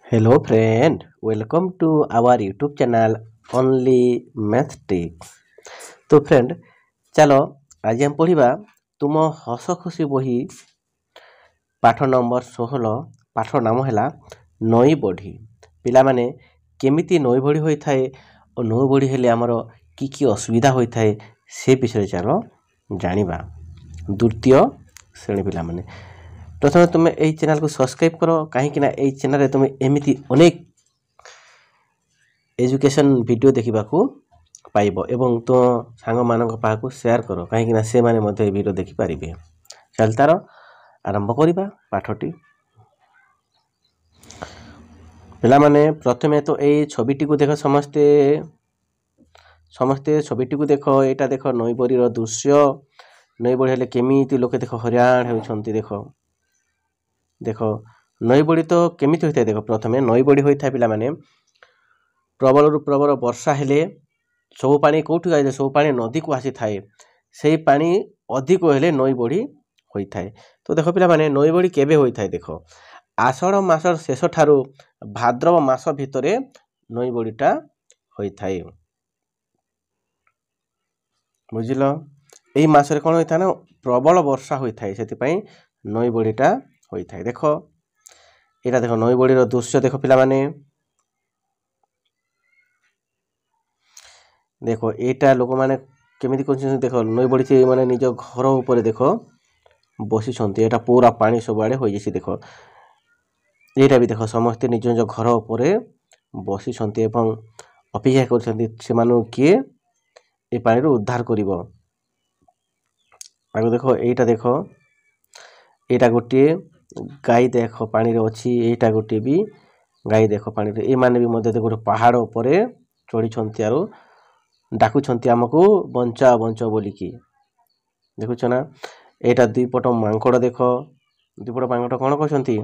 Hello friend, welcome to our YouTube channel Only Math Tips। तो friend चलो आज हम पढ़िबा तुम हस खुशी बही पाठ नंबर 16 पाठ नाम है नई बढ़ी। पिला माने केमिति नई बढ़ी होई थाए और नई बढ़ी हेले हमर की असुविधा होई थाए से विषय चलो जानिबा। द्वितीय श्रेणी पिला माने प्रथम तुम यही चैनल को सब्सक्राइब करो कहीं यही चैनल रे तुम एमती अनेक एजुकेशन वीडियो देखा पाइब एवं तो सांग मान पाखु शेयर करो कहीं से माने मध्य वीडियो देखि पारिबे। चल तार आरंभ करिबा पाठटी। पिला माने प्रथमे तो ए छविटी को देख समस्ते छविटी को देख एटा देख नई बड़ी रो दृश्य नई बड़ी हेले केमिति लोके देख हरियाण होउछंती देख नई बड़ी तो केमिति होता है देख प्रथमे नई बड़ी होता है पिला माने प्रबल रु प्रबल वर्षा हेले सब पानी कोठी जाए सब पानी नदी को आसी थाए से पानी अधिक हेले नई बड़ी होता है। तो देख पिला माने नई बड़ी केबे होता है देख आषाढ़ मासर शेष ठारू भाद्रव मास भितरे नई बड़ीटा होता है। बुझिल एई मासरे कोन होता है ना प्रबल वर्षा होता है से नई बड़ीटा होता है। देख यहाँ देख नई बड़ी दृश्य देख पिला माने देख एटा लोक माने केमिति करछन देख नई बड़ी से माने निज घर ऊपर देख बसी छंती एटा पूरा पानी सब आड़े हो जैसी देख एटा भी देख समस्त निज निज घर ऊपर बसी छंती एवं अपेक्षा करछंती से मानु किए ए पानी रो उद्धार करिवो। आगो देख एटा गोटे गाई देख पानी रे अछि एटा गोटे भी गाई देख पानी रे ए माने भी मध्य गोटे पहाड़ ऊपर चढ़ी छंती आरो डाकू छंती हमको बंचा बंचा बोली की देखुछ ना। एटा दुई पट मांकड़ देख दुई पट मांकड़ कोन करछंती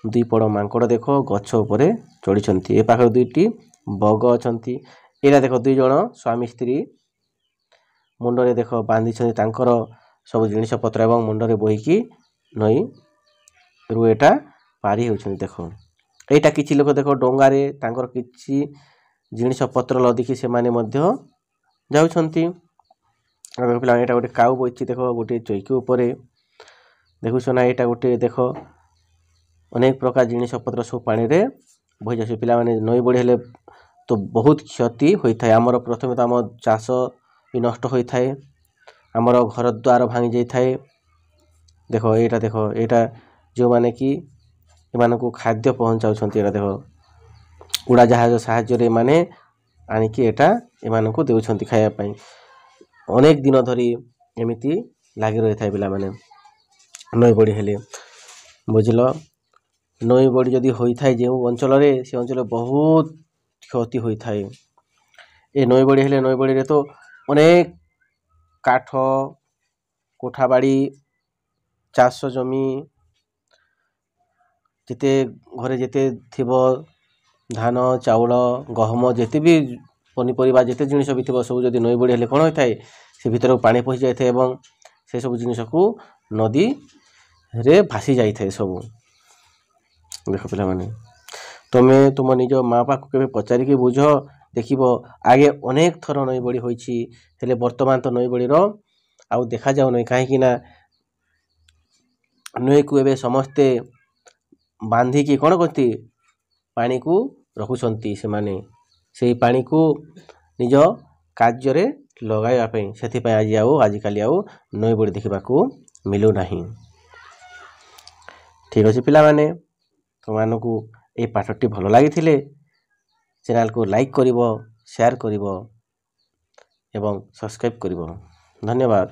दुई पट मांकड़ देख गछ ऊपर चढ़ी छंती ए पाखर दुईटी बग अछंती एटा देख दुई जण स्वामी स्त्री मुंड रे देख बांधी छंती तांकर सब जिनिस पत्र एवं मुंड रे बोहिकी नई रु एटा पारी होछन देख एटा किछि लोक देख डोंगा रे तांकर किछि जिनिस पत्र लदिकी से माने मध्य जाउछंती। देख पिला एटा गोटे काउ बोइछि देख गोटे चौकी ऊपर देखुछ ना एटा गोटे देख अनेक प्रकार जिनिस पत्र सब पानी रे बहि जासी पिला माने नई बड़ी हेले तो बहुत क्षति होई थाए। हमर प्रथमे तो हम चाष भी नष्ट होई थाए हमर घर द्वार भांगी जाई थाए। देख एटा जो माने कि एमानकु खाद्य पहुंचाउछंती एटा देख उड़ा जहाज साहाय्य रे माने आनी कि एटा एमानकु देउछंती खाया पई अनेक दिन धरी एमिति लागि रही थाए पिला माने नई बड़ी हेले। बुझिलो नई बड़ी जदी होई थाए जे अंचल रे से अंचल बहुत क्षति होई थाए। ए नई बड़ी हेले नई बड़ी रे तो अनेक काठ कोठा बाड़ी चाष जमी जिते घरे जिते थिबो धान चाउल गहम जिते भी पनीपरिबा जिते जिनिस भी थिबो सब जदी नई बड़ी हेले कोन होय थाए से भीतर पानी पहुंच जाय थाए एवं से सब जिनिस को नदी रे भासी जाय थाए सब। देख पिला माने तमे तुम निज माँ बाप को केबे पचारि के बुझ देखिबो आगे अनेक थर नई बड़ी होईछि हेले वर्तमान तो नई बड़ी रो आउ देखा जाउ नै काहे कि ना नई को एबे समस्ते बांधी की कोन करती पानी को रखुछंती से माने सेही पानी को निज कार्य रे लगाइबा पई सेथि पई आज काली आउ नई बड़ी देखिबा को मिलु नाही। ठीक अछि पिला माने तुमानकु ए पाठटी भलो लागिथिले चैनल को लाइक करिवो शेयर करिवो एवं सब्सक्राइब करिवो। धन्यवाद।